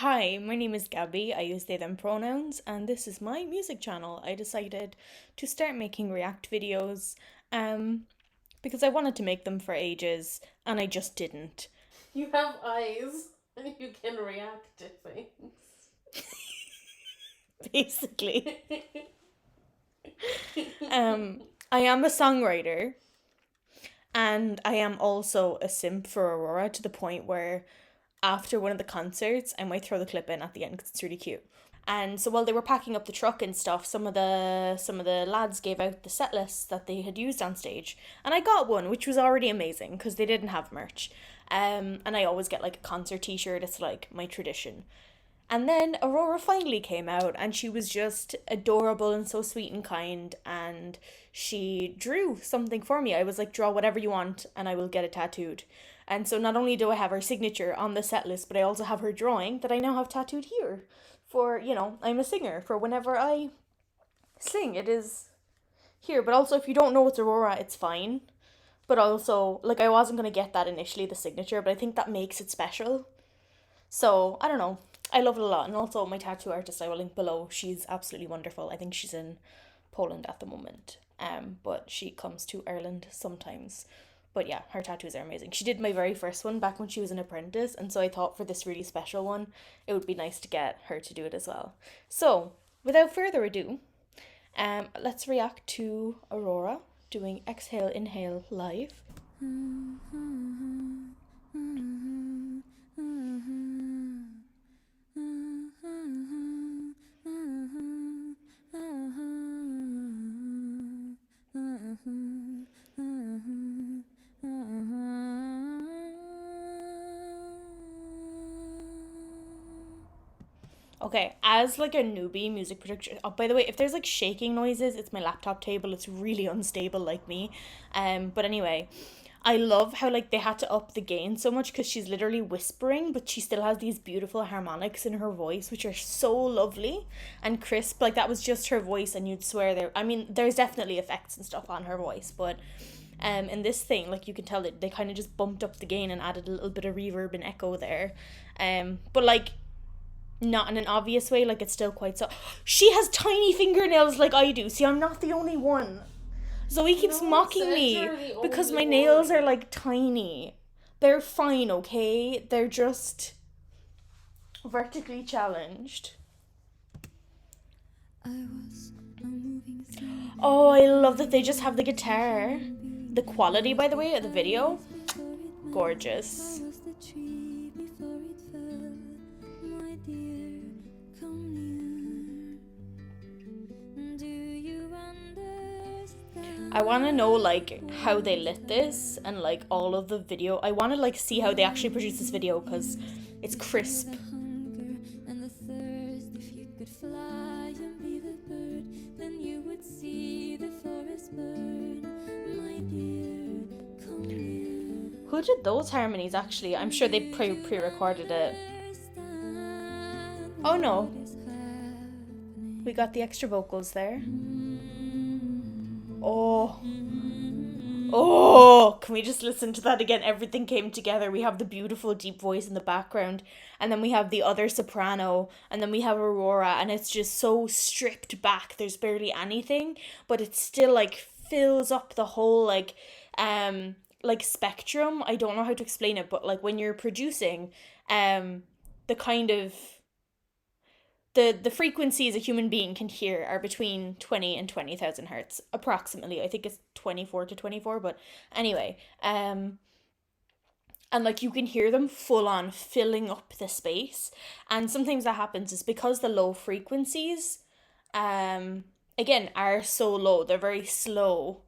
Hi, my name is Gabby. I use they them pronouns, and this is my music channel. I decided to start making react videos um because I wanted to make them for ages and I just didn't. You have eyes and you can react to things. Basically. Um I am a songwriter and I am also a simp for Aurora to the point where after one of the concerts, I might throw the clip in at the end because it's really cute. And so while they were packing up the truck and stuff, some of the lads gave out the set lists that they had used on stage, and I got one, which was already amazing because they didn't have merch. And I always get like a concert T-shirt. It's like my tradition. And then Aurora finally came out and she was just adorable and so sweet and kind. And she drew something for me. I was like, draw whatever you want and I will get it tattooed. And so not only do I have her signature on the set list, but I also have her drawing that I now have tattooed here. For, I'm a singer. For whenever I sing, it is here. But also, if you don't know it's Aurora, it's fine. But also, like, I wasn't going to get that initially, the signature, but I think that makes it special. So I don't know. I love it a lot. And also my tattoo artist I will link below. She's absolutely wonderful. I think she's in Poland at the moment. But she comes to Ireland sometimes. But yeah, her tattoos are amazing. She did my very first one back when she was an apprentice, and so I thought for this really special one, it would be nice to get her to do it as well. So, without further ado, let's react to Aurora doing Exhale, Inhale live. Okay, as like a newbie music producer. Oh, by the way, if there's like shaking noises, it's my laptop table. It's really unstable like me. But anyway, I love how like they had to up the gain so much because she's literally whispering, but she still has these beautiful harmonics in her voice, which are so lovely and crisp. Like that was just her voice, and you'd swear there. I mean, there's definitely effects and stuff on her voice, but in this thing, like you can tell that they kind of just bumped up the gain and added a little bit of reverb and echo there. But like not in an obvious way, like it's still quite so. She has tiny fingernails like I do. See, I'm not the only one. Zoe keeps No one mocking said me you're the because only my nails are one. like tiny. They're fine, okay? They're just vertically challenged. Oh, I love that they just have the guitar. The quality, by the way, of the video, gorgeous. I want to know like how they lit this and like all of the video. I want to like see how they actually produced this video because it's crisp. Who did those harmonies actually? I'm sure they pre-recorded it. Oh no. We got the extra vocals there. Oh. Oh, can we just listen to that again? Everything came together. We have the beautiful deep voice in the background, and then we have the other soprano, and then we have Aurora, and it's just so stripped back. There's barely anything, but it still like fills up the whole like spectrum. I don't know how to explain it, but like when you're producing the kind of the frequencies a human being can hear are between 20 and 20,000 hertz approximately. I think it's 24 to 24, but anyway, and like you can hear them full on filling up the space. And sometimes that happens is because the low frequencies again are so low, they're very slow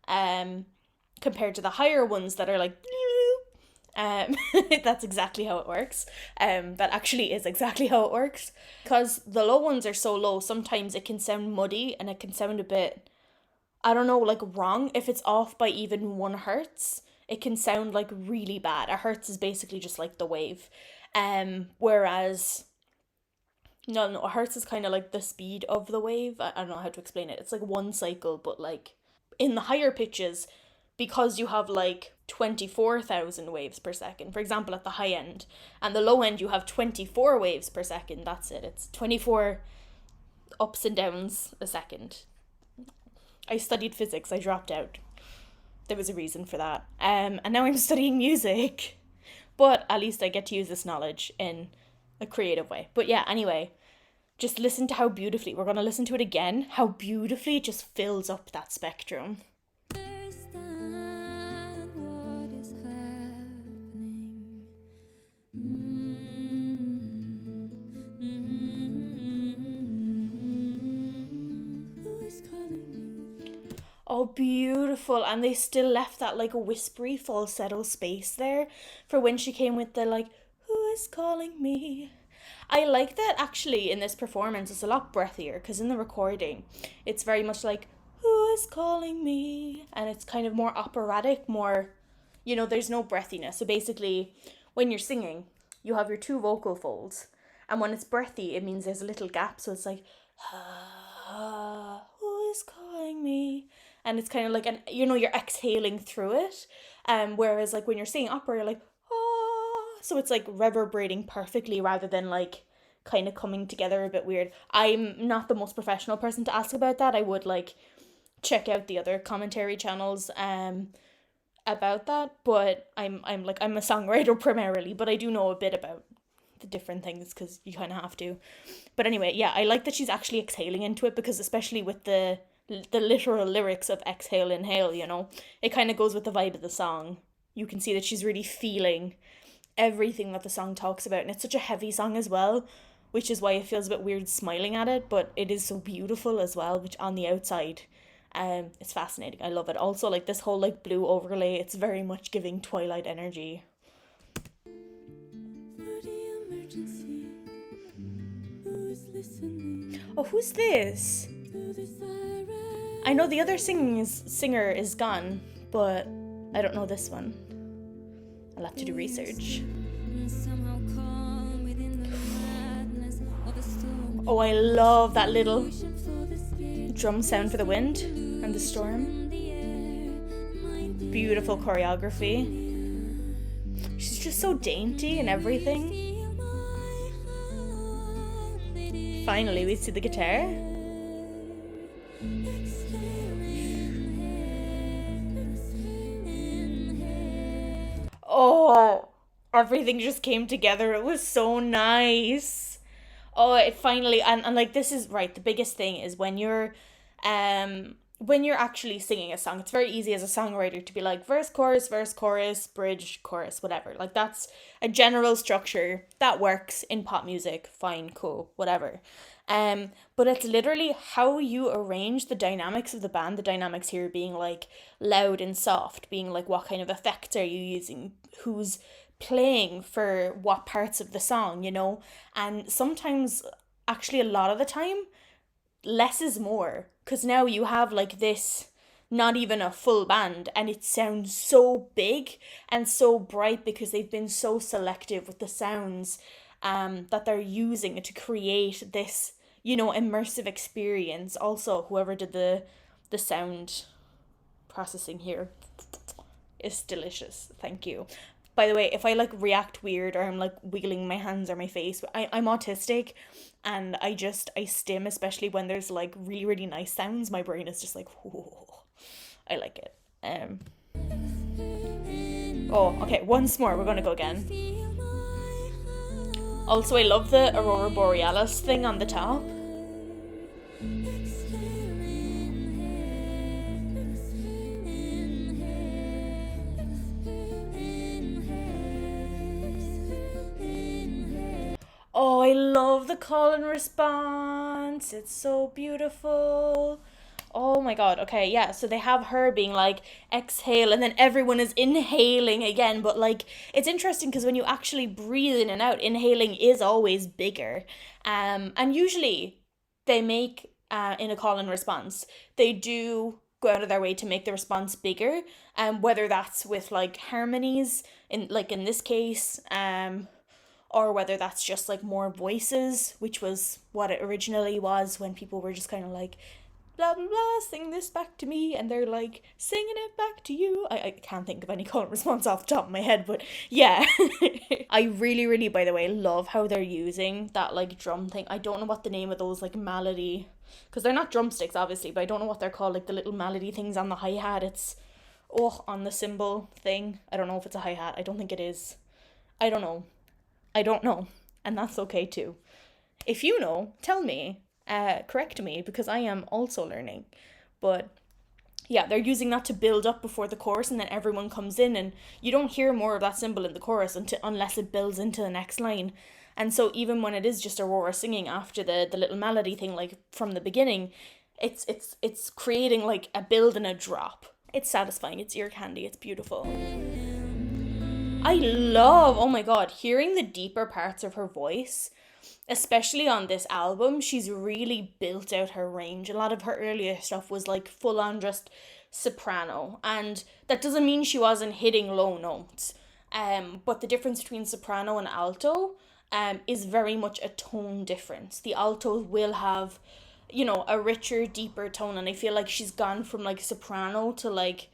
um compared to the higher ones that are like um, that's exactly how it works. That actually is exactly how it works. Because the low ones are so low, sometimes it can sound muddy and it can sound a bit, I don't know, like wrong. If it's off by even 1 hertz, it can sound like really bad. A hertz is basically just like the wave. Whereas, no, a hertz is kind of like the speed of the wave. I don't know how to explain it. It's like one cycle, but like in the higher pitches, because you have like 24,000 waves per second, for example, at the high end, and the low end you have 24 waves per second. That's it. It's 24 ups and downs a second. I studied physics, I dropped out. There was a reason for that. And now I'm studying music. But at least I get to use this knowledge in a creative way. But yeah, anyway, just listen to how beautifully, we're going to listen to it again, how beautifully it just fills up that spectrum. Oh, beautiful. And they still left that like a whispery falsetto space there for when she came with the like, who is calling me? I like that actually in this performance. It's a lot breathier because in the recording, it's very much like, who is calling me? And it's kind of more operatic, more, there's no breathiness. So basically, when you're singing, you have your two vocal folds. And when it's breathy, it means there's a little gap. So it's like, who is calling me? And it's kind of like, you're exhaling through it. Whereas like when you're singing opera, you're like, ah. So it's like reverberating perfectly rather than like kind of coming together a bit weird. I'm not the most professional person to ask about that. I would like check out the other commentary channels about that, but I'm a songwriter primarily, but I do know a bit about the different things because you kind of have to. But anyway, yeah, I like that she's actually exhaling into it, because especially with the literal lyrics of exhale, inhale, it kind of goes with the vibe of the song. You can see that she's really feeling everything that the song talks about, and it's such a heavy song as well, which is why it feels a bit weird smiling at it, but it is so beautiful as well, which on the outside, it's fascinating. I love it. Also, like this whole like blue overlay, it's very much giving Twilight energy. Oh, who's this? I know the other singer is gone, but I don't know this one. I'll have to do research. Oh, I love that little drum sound for the wind and the storm. Beautiful choreography. She's just so dainty and everything. Finally, we see the guitar. Oh, everything just came together. It was so nice. Oh, it finally, and like this is right, the biggest thing is when you're actually singing a song, it's very easy as a songwriter to be like verse, chorus, bridge, chorus, whatever. Like that's a general structure that works in pop music. Fine, cool, whatever. But it's literally how you arrange the dynamics of the band. The dynamics here being like loud and soft, being like what kind of effects are you using, who's playing for what parts of the song, and sometimes, actually a lot of the time, less is more, because now you have like this, not even a full band, and it sounds so big and so bright because they've been so selective with the sounds that they're using to create this immersive experience. Also, whoever did the sound processing here is delicious. Thank you. By the way, if I like react weird or I'm like wiggling my hands or my face, I'm autistic, and I stim, especially when there's like really, really nice sounds. My brain is just like, whoa. I like it. Oh, okay, once more, we're gonna go again. Also, I love the Aurora Borealis thing on the top. Oh, I love the call and response. It's so beautiful. Oh my god. Okay, yeah. So they have her being like, exhale, and then everyone is inhaling again. But like, it's interesting because when you actually breathe in and out, inhaling is always bigger. And usually they make, in a call and response, they do go out of their way to make the response bigger. Whether that's with like harmonies, in this case, or whether that's just like more voices, which was what it originally was when people were just kind of like blah blah blah, sing this back to me, and they're like singing it back to you. I can't think of any call and response off the top of my head, but yeah. I really, by the way, love how they're using that like drum thing. I don't know what the name of those like melody, because they're not drumsticks obviously, but I don't know what they're called, like the little melody things on the hi-hat. It's on the cymbal thing. I don't know if it's a hi-hat. I don't think it is. I don't know. And that's okay too. If you know, tell me, correct me, because I am also learning. But yeah, they're using that to build up before the chorus, and then everyone comes in, and you don't hear more of that cymbal in the chorus unless it builds into the next line. And so even when it is just Aurora singing after the little melody thing, like from the beginning, it's creating like a build and a drop. It's satisfying. It's ear candy. It's beautiful. I love, oh my god, hearing the deeper parts of her voice, especially on this album. She's really built out her range. A lot of her earlier stuff was like full on just soprano, and that doesn't mean she wasn't hitting low notes. But the difference between soprano and alto is very much a tone difference. The altos will have, a richer, deeper tone, and I feel like she's gone from like soprano to like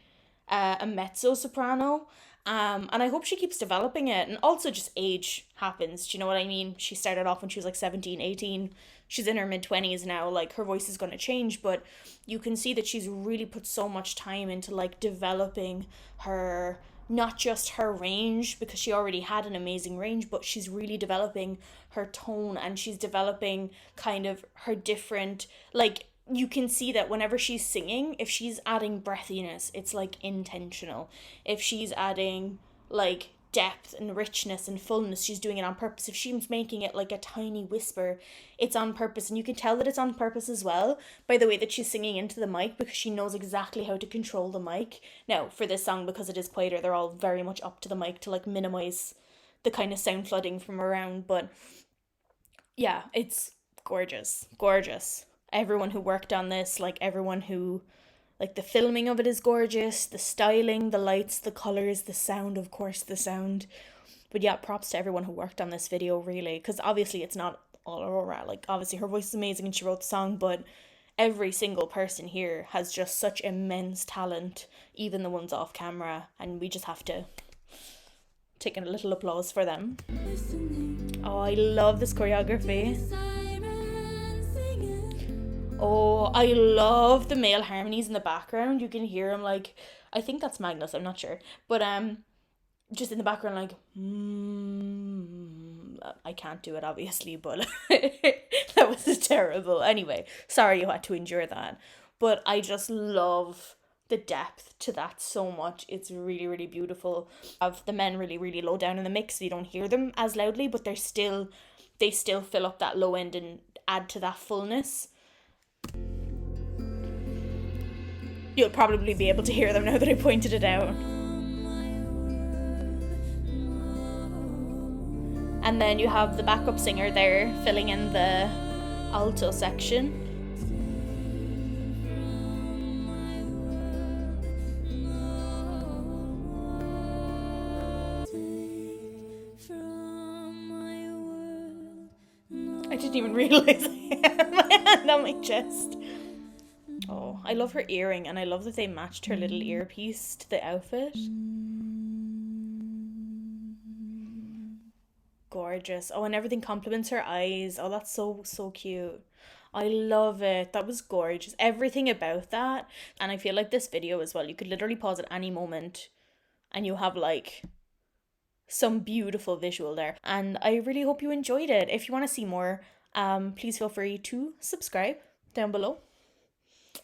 a mezzo soprano. And I hope she keeps developing it. And also just age happens. Do you know what I mean? She started off when she was like 17, 18. She's in her mid-20s now. Like, her voice is going to change. But you can see that she's really put so much time into like developing her, not just her range, because she already had an amazing range, but she's really developing her tone, and she's developing kind of her different, like, you can see that whenever she's singing, if she's adding breathiness, it's like intentional. If she's adding like depth and richness and fullness, she's doing it on purpose. If she's making it like a tiny whisper, it's on purpose. And you can tell that it's on purpose as well by the way that she's singing into the mic, because she knows exactly how to control the mic. Now, for this song, because it is quieter, they're all very much up to the mic to like minimize the kind of sound flooding from around. But yeah, it's gorgeous. Everyone who worked on this, like the filming of it is gorgeous, the styling, the lights, the colors, the sound, of course, the sound. But yeah, props to everyone who worked on this video, really, because obviously it's not all Aurora. Like, obviously her voice is amazing and she wrote the song, but every single person here has just such immense talent, even the ones off camera, and we just have to take a little applause for them. Oh, I love this choreography. Oh, I love the male harmonies in the background. You can hear him like, I think that's Magnus, I'm not sure. But just in the background like, I can't do it obviously, but that was terrible. Anyway, sorry you had to endure that. But I just love the depth to that so much. It's really beautiful. Of the men really low down in the mix, so you don't hear them as loudly, but they still fill up that low end and add to that fullness. You'll probably be able to hear them now that I pointed it out. And then you have the backup singer there filling in the alto section. I didn't even realize I had my hand on my chest. Oh, I love her earring, and I love that they matched her little earpiece to the outfit. Gorgeous. Oh, and everything complements her eyes. Oh, that's so cute. I love it. That was gorgeous. Everything about that. And I feel like this video as well, you could literally pause at any moment and you have like some beautiful visual there. And I really hope you enjoyed it. If you want to see more, please feel free to subscribe down below.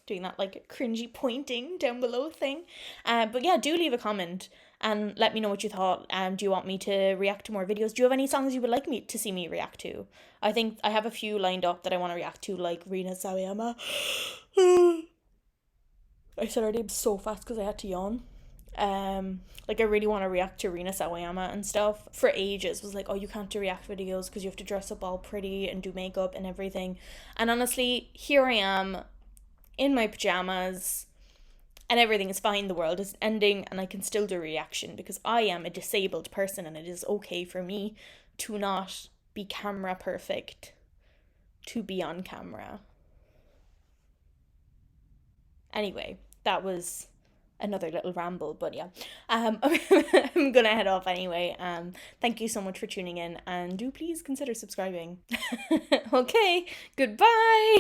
Doing that like cringy pointing down below thing. But yeah, do leave a comment and let me know what you thought. Do you want me to react to more videos? Do you have any songs you would like me to see me react to? I think I have a few lined up that I want to react to, like Rina Sawayama. I said her name so fast because I had to yawn. Like I really want to react to Rina Sawayama and stuff. For ages was like, oh, you can't do react videos because you have to dress up all pretty and do makeup and everything. And honestly, here I am in my pajamas and everything is fine. The world is ending and I can still do a reaction because I am a disabled person and it is okay for me to not be camera perfect, to be on camera. Anyway, that was another little ramble, but yeah. I'm gonna head off anyway. Thank you so much for tuning in, and do please consider subscribing. Okay, goodbye.